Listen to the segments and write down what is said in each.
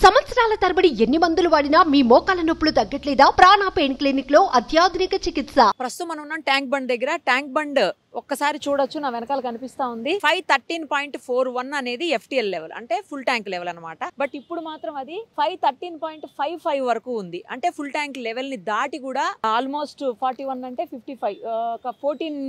సంవత్సరాల తరబడి ఎన్ని మందులు వాడినా మీ మోకాల నొప్పులు తగ్గట్లేదా? ప్రాణ పెయిన్ క్లినిక్ లో అత్యాధునిక చికిత్స. ప్రస్తుతం మనం ఉన్నాం ట్యాంక్ బండ్ దగ్గర. ట్యాంక్ బండ్ ఒక్కసారి చూడొచ్చు, నా వెనకాల కనిపిస్తా ఉంది. 513.41 అనేది FTL లెవెల్, అంటే ఫుల్ ట్యాంక్ లెవెల్ అనమాట. బట్ ఇప్పుడు మాత్రం అది 513.55 వరకు ఉంది. అంటే ఫుల్ ట్యాంక్ లెవెల్ ని దాటి కూడా ఆల్మోస్ట్ 41 అంటే 55 ఒక 14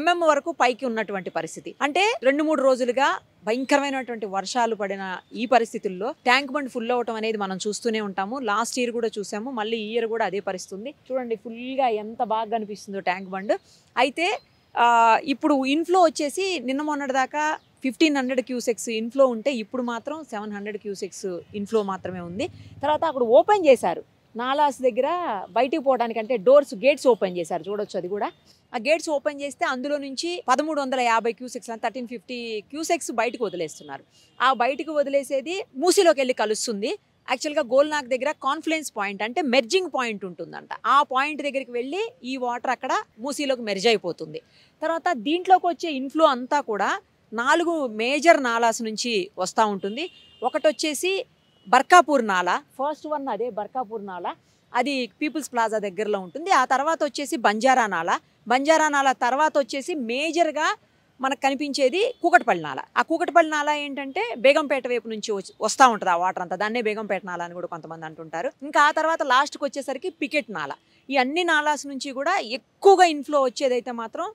mm వరకు పైకి ఉన్నటువంటి పరిస్థితి. అంటే 2-3 రోజులుగా భయంకరమైనటువంటి వర్షాలు పడిన ఈ పరిస్థితుల్లో ట్యాంక్ బండ్ ఫుల్ అవటం అనేది మనం చూస్తూనే ఉంటాము. లాస్ట్ ఇయర్ కూడా చూసాము, మళ్ళీ ఈ ఇయర్ కూడా అదే పరిస్థితి ఉంది. చూడండి ఫుల్ గా ఎంత బాగా కనిపిస్తుందో ట్యాంక్ బండ్. అయితే ఇప్పుడు ఇన్ఫ్లో వచ్చేసి నిన్న మొన్నటి దాకా 1500 క్యూసెక్స్ ఇన్ఫ్లో ఉంటే ఇప్పుడు మాత్రం 700 క్యూసెక్స్ ఇన్ఫ్లో మాత్రమే ఉంది. తర్వాత అక్కడ ఓపెన్ చేశారు నాలాస్ దగ్గర, బయటికి పోవడానికి అంటే గేట్స్ ఓపెన్ చేశారు, చూడొచ్చు. అది కూడా ఆ గేట్స్ ఓపెన్ చేస్తే అందులో నుంచి 1350 క్యూసెక్స్ 1350 క్యూసెక్స్ బయటకు వదిలేస్తున్నారు. ఆ బయటకు వదిలేసేది మూసీలోకి వెళ్ళి కలుస్తుంది. యాక్చువల్గా గోల్నాక్ దగ్గర కాన్ఫ్లుయెన్స్ పాయింట్ అంటే మెర్జింగ్ పాయింట్ ఉంటుందంట. ఆ పాయింట్ దగ్గరికి వెళ్ళి ఈ వాటర్ అక్కడ మూసీలోకి మెర్జ్ అయిపోతుంది. తర్వాత దీంట్లోకి వచ్చే ఇన్ఫ్లో అంతా కూడా 4 మేజర్ నాలాస్ నుంచి వస్తూ ఉంటుంది. ఒకటి వచ్చేసి బర్కాపూర్ నాలా, ఫస్ట్ వన్ అదే బర్కాపూర్ నాలా, అది పీపుల్స్ ప్లాజా దగ్గరలో ఉంటుంది. ఆ తర్వాత వచ్చేసి బంజారా నాలా తర్వాత వచ్చేసి మేజర్గా మనకు కనిపించేది కూకట్పల్లి నాలా. ఆ కూకట్పల్లి నాలా ఏంటంటే బేగంపేట వైపు నుంచి వస్తూ ఉంటుంది ఆ వాటర్ అంతా, దాన్నే బేగంపేట నాలా అని కూడా కొంతమంది అంటుంటారు. ఇంకా ఆ తర్వాత లాస్ట్కి వచ్చేసరికి పికెట్ నాలా. ఈ అన్ని నాలాస్ నుంచి కూడా ఎక్కువగా ఇన్ఫ్లో వచ్చేదైతే మాత్రం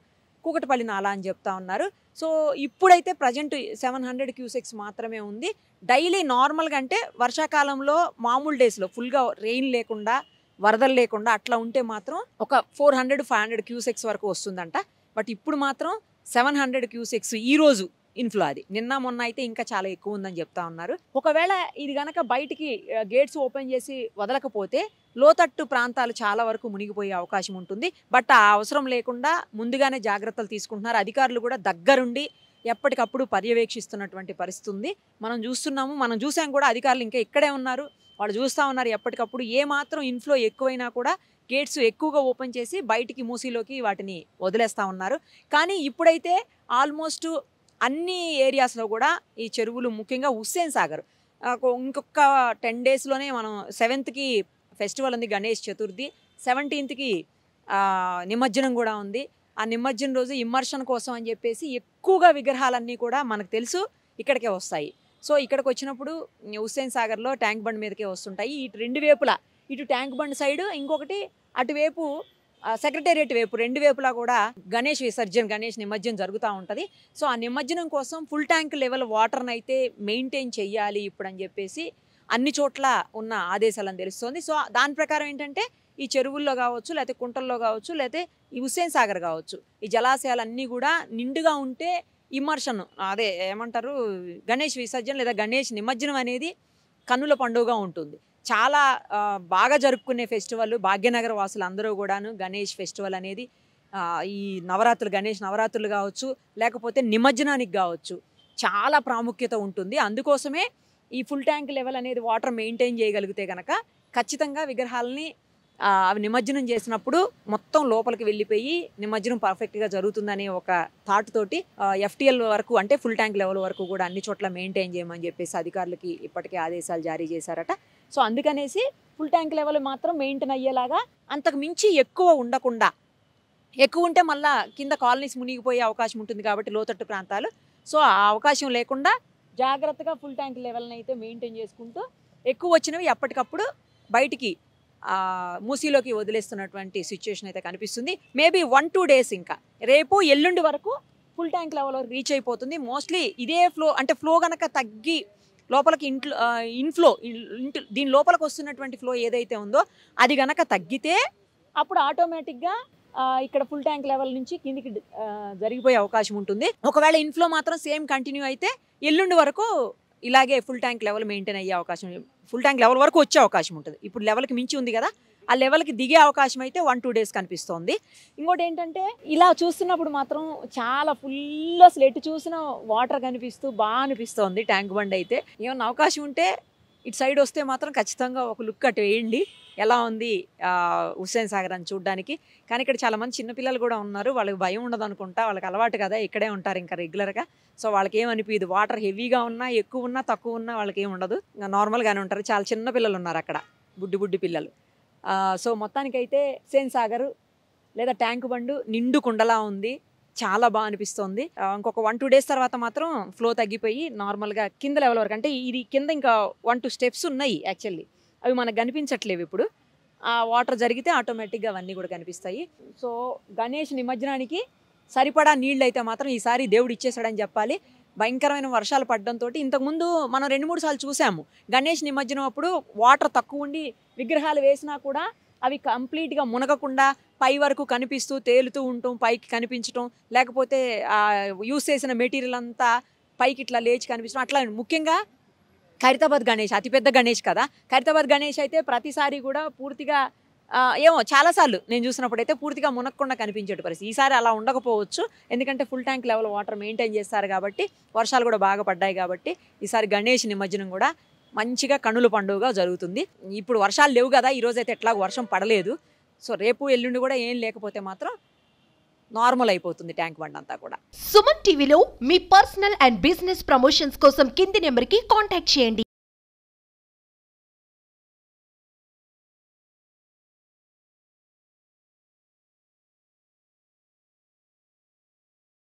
కూకట్పల్లి నాలా అని చెప్తా ఉన్నారు. సో ఇప్పుడైతే ప్రజెంట్ 700 క్యూసెక్స్ మాత్రమే ఉంది. డైలీ నార్మల్గా అంటే వర్షాకాలంలో మామూలు డేస్లో ఫుల్గా రెయిన్ లేకుండా వరదలు లేకుండా అట్లా ఉంటే మాత్రం ఒక 400-500 క్యూసెక్స్ వరకు వస్తుందంట. బట్ ఇప్పుడు మాత్రం 700 క్యూసెక్స్ ఈ రోజు ఇన్ఫ్లో. అది నిన్న మొన్న అయితే ఇంకా చాలా ఎక్కువ ఉందని చెప్తా ఉన్నారు. ఒకవేళ ఇది గనక బయటికి గేట్స్ ఓపెన్ చేసి వదలకపోతే లోతట్టు ప్రాంతాలు చాలా వరకు మునిగిపోయే అవకాశం ఉంటుంది. బట్ ఆ అవసరం లేకుండా ముందుగానే జాగ్రత్తలు తీసుకుంటున్నారు అధికారులు కూడా. దగ్గరుండి ఎప్పటికప్పుడు పర్యవేక్షిస్తున్నటువంటి పరిస్థితి ఉంది. మనం చూసాం కూడా. అధికారులు ఇంకా ఇక్కడే ఉన్నారు, వాళ్ళు చూస్తూ ఉన్నారు ఎప్పటికప్పుడు. ఏ మాత్రం ఇన్ఫ్లో ఎక్కువైనా కూడా గేట్స్ ఎక్కువగా ఓపెన్ చేసి బయటికి మూసీలోకి వాటిని వదిలేస్తూ ఉన్నారు. కానీ ఇప్పుడైతే ఆల్మోస్ట్ అన్ని ఏరియాస్లో కూడా ఈ చెరువులు, ముఖ్యంగా హుస్సేన్ సాగర్, ఇంకొక 10 డేస్లోనే మనం 7th ఫెస్టివల్ ఉంది, గణేష్ చతుర్థి. 17th నిమజ్జనం కూడా ఉంది. ఆ నిమజ్జనం రోజు ఇమ్మర్షన్ కోసం అని చెప్పేసి ఎక్కువగా విగ్రహాలన్నీ కూడా మనకు తెలుసు ఇక్కడికే వస్తాయి. సో ఇక్కడికి వచ్చినప్పుడు హుస్సేన్ సాగర్లో ట్యాంక్ బండ్ మీదకే వస్తుంటాయి. ఇటు 2 వైపులా, ఇటు ట్యాంక్ బండ్ సైడ్, ఇంకొకటి అటువైపు సెక్రటేరియట్ వైపు, 2 వైపులా కూడా గణేష్ నిమజ్జనం జరుగుతూ ఉంటుంది. సో ఆ నిమజ్జనం కోసం ఫుల్ ట్యాంక్ లెవెల్ వాటర్ని అయితే మెయింటైన్ చెయ్యాలి ఇప్పుడు అని చెప్పేసి అన్ని చోట్ల ఉన్న ఆదేశాలని తెలుస్తుంది. సో దాని ప్రకారం ఏంటంటే ఈ చెరువుల్లో కావచ్చు, లేకపోతే కుంటల్లో కావచ్చు, లేకపోతే ఈ హుస్సేన్ సాగర్ కావచ్చు, ఈ జలాశయాలన్నీ కూడా నిండుగా ఉంటే ఇమ్మర్షన్, అదే ఏమంటారు, గణేష్ విసర్జన లేదా గణేష్ నిమజ్జనం అనేది కన్నుల పండుగగా ఉంటుంది. చాలా బాగా జరుపుకునే ఫెస్టివల్. భాగ్యనగర వాసులు అందరూ కూడాను గణేష్ ఫెస్టివల్ అనేది, ఈ గణేష్ నవరాత్రులు కావచ్చు, లేకపోతే నిమజ్జనానికి కావచ్చు, చాలా ప్రాముఖ్యత ఉంటుంది. అందుకోసమే ఈ ఫుల్ ట్యాంక్ లెవెల్ అనేది వాటర్ మెయింటైన్ చేయగలిగితే కనుక ఖచ్చితంగా విగ్రహాలని అవి నిమజ్జనం చేసినప్పుడు మొత్తం లోపలికి వెళ్ళిపోయి నిమజ్జనం పర్ఫెక్ట్గా జరుగుతుందనే ఒక థాట్ తోటి FTL వరకు, అంటే ఫుల్ ట్యాంక్ లెవెల్ వరకు కూడా అన్ని చోట్ల మెయింటైన్ చేయమని చెప్పేసి అధికారులకి ఇప్పటికే ఆదేశాలు జారీ చేశారట. సో అందుకనేసి ఫుల్ ట్యాంక్ లెవెల్ మాత్రం మెయింటైన్ అయ్యేలాగా, అంతకు మించి ఎక్కువ ఉండకుండా, ఎక్కువ ఉంటే మళ్ళీ కింద కాలనీస్ మునిగిపోయే అవకాశం ఉంటుంది కాబట్టి లోతట్టు ప్రాంతాలు. సో ఆ అవకాశం లేకుండా జాగ్రత్తగా ఫుల్ ట్యాంక్ లెవెల్ని అయితే మెయింటైన్ చేసుకుంటూ ఎక్కువ వచ్చినవి ఎప్పటికప్పుడు బయటికి మూసీలోకి వదిలేస్తున్నటువంటి సిచ్యువేషన్ అయితే కనిపిస్తుంది. మేబీ 1-2 డేస్, ఇంకా రేపు ఎల్లుండి వరకు ఫుల్ ట్యాంక్ లెవెల్ రీచ్ అయిపోతుంది. మోస్ట్లీ ఇదే ఫ్లో, అంటే ఫ్లో కనుక తగ్గి లోపలికి ఇన్ఫ్లో దీని లోపలికి వస్తున్నటువంటి ఫ్లో ఏదైతే ఉందో అది కనుక తగ్గితే అప్పుడు ఆటోమేటిక్గా ఇక్కడ ఫుల్ ట్యాంక్ లెవెల్ నుంచి కిందికి జరిగిపోయే అవకాశం ఉంటుంది. ఒకవేళ ఇన్ఫ్లో మాత్రం సేమ్ కంటిన్యూ అయితే ఎల్లుండి వరకు ఇలాగే ఫుల్ ట్యాంక్ లెవెల్ మెయింటైన్ అయ్యే అవకాశం, ఫుల్ ట్యాంక్ లెవెల్ వరకు వచ్చే అవకాశం ఉంటుంది. ఇప్పుడు లెవెల్కి మించి ఉంది కదా, ఆ లెవెల్కి దిగే అవకాశం అయితే 1-2 డేస్ కనిపిస్తోంది. ఇంకోటి ఏంటంటే ఇలా చూస్తున్నప్పుడు మాత్రం చాలా ఫుల్, అసలు ఎటు చూసినా వాటర్ కనిపిస్తూ బాగా అనిపిస్తోంది ట్యాంక్ బండ్ అయితే. ఏమన్నా అవకాశం ఉంటే ఇటు సైడ్ వస్తే మాత్రం ఖచ్చితంగా ఒక లుక్ అటు వేయండి, ఎలా ఉంది హుస్సేన్ సాగర్ అని చూడడానికి. కానీ ఇక్కడ చాలామంది చిన్నపిల్లలు కూడా ఉన్నారు, వాళ్ళకి భయం ఉండదు అనుకుంటా, వాళ్ళకి అలవాటు కదా, ఇక్కడే ఉంటారు ఇంకా రెగ్యులర్గా. సో వాళ్ళకి ఏమనిపించదు, వాటర్ హెవీగా ఉన్నా ఎక్కువ ఉన్నా తక్కువ ఉన్నా వాళ్ళకి ఏమి ఉండదు, నార్మల్గానే ఉంటారు. చాలా చిన్న పిల్లలు ఉన్నారు అక్కడ, బుడ్డి పిల్లలు. సో మొత్తానికైతే హుస్సేన్ సాగర్ లేదా ట్యాంక్ బండ్ నిండు కుండలా ఉంది, చాలా బాగా అనిపిస్తుంది. ఇంకొక 1-2 డేస్ తర్వాత మాత్రం ఫ్లో తగ్గిపోయి నార్మల్గా కింద లెవెల్ వరకు, అంటే ఇది కింద ఇంకా 1-2 స్టెప్స్ ఉన్నాయి యాక్చువల్లీ, అవి మనకు కనిపించట్లేవు ఇప్పుడు. ఆ వాటర్ జరిగితే ఆటోమేటిక్గా అవన్నీ కూడా కనిపిస్తాయి. సో గణేష్ నిమజ్జనానికి సరిపడా నీళ్ళు అయితే మాత్రం ఈసారి దేవుడు ఇచ్చేసాడని చెప్పాలి. భయంకరమైన వర్షాలు పడడంతో ఇంతకుముందు మనం 2-3 సార్లు చూసాము, గణేష్ నిమజ్జనం అప్పుడు వాటర్ తక్కువ ఉండి విగ్రహాలు వేసినా కూడా అవి కంప్లీట్గా మునగకుండా పై వరకు కనిపిస్తూ తేలుతూ ఉండటం, పైకి కనిపించటం, లేకపోతే యూస్ చేసిన మెటీరియల్ అంతా పైకి ఇట్లా లేచి కనిపించడం. అట్లా ముఖ్యంగా ఖైరతాబాద్ గణేష్ అతిపెద్ద గణేష్ కదా, ఖైరతాబాద్ గణేష్ అయితే ప్రతిసారి కూడా పూర్తిగా ఏమో చాలాసార్లు నేను చూసినప్పుడు అయితే పూర్తిగా మునగకుండా కనిపించేటి పరిస్థితి. ఈసారి అలా ఉండకపోవచ్చు, ఎందుకంటే full tank level water maintain చేస్తారు కాబట్టి, వర్షాలు కూడా బాగా పడ్డాయి కాబట్టి ఈసారి గణేష్ నిమజ్జనం కూడా మంచిగా కన్నుల పండుగ జరుగుతుంది. ఇప్పుడు వర్షాలు లేవు కదా, ఈరోజైతే ఎట్లాగో వర్షం పడలేదు. సో రేపు ఎల్లుండి కూడా ఏం లేకపోతే మాత్రం నార్మల్ అయిపోతుంది ట్యాంక్ బండ్ అంతా కూడా. సుమన్ టీవీలో మీ పర్సనల్ అండ్ బిజినెస్ ప్రమోషన్స్ కోసం కింది నెంబర్కి కాంటాక్ట్ చేయండి.